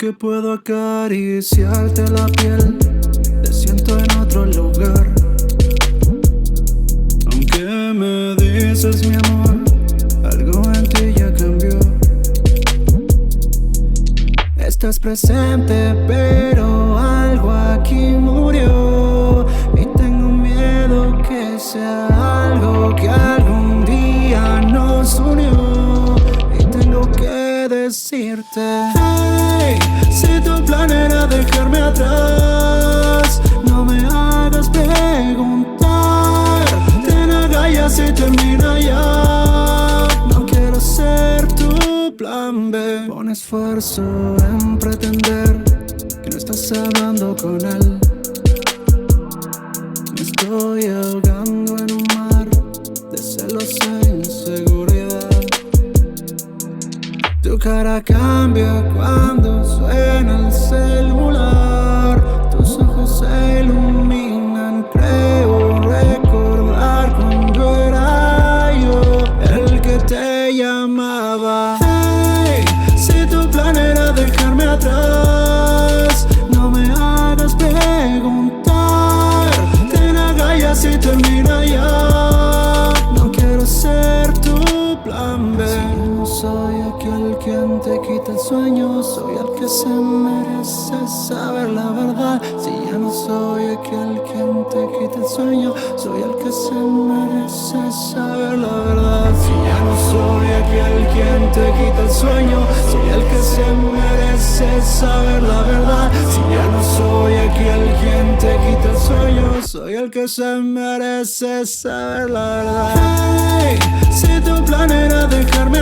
Aunque puedo acariciarte la piel, te siento en otro lugar. Aunque me dices mi amor, algo en ti ya cambió. Estás presente pero algo aquí murió. Y tengo miedo que sea algo que algún día nos unió. Y tengo que decirte, hey, si tu plan era dejarme atrás, no me hagas preguntar. Ten agallas y termina ya. No quiero ser tu plan B. Pon esfuerzo en pretender que no estás hablando con él. Me estoy ahogando en un mar de celos e inseguridad. Tu cara cambia cuando suena el celular. Tus ojos se iluminan, creo recordar cuando era yo el que te llamaba. Hey, si tu plan era dejarme atrás, no me hagas preguntar. Ten agallas y termina ya. No quiero ser tu plan B. Si no soy aquel quien te quita el sueño, soy el que se merece saber la verdad. Si ya no soy aquel quien te quita el sueño, soy el que se merece saber la verdad. Si ya no soy aquel quien te quita el sueño, soy el que se merece saber la verdad. Si ya no soy aquel quien te quita el sueño, soy el que se merece saber la verdad. Hey, si tu plan era dejarme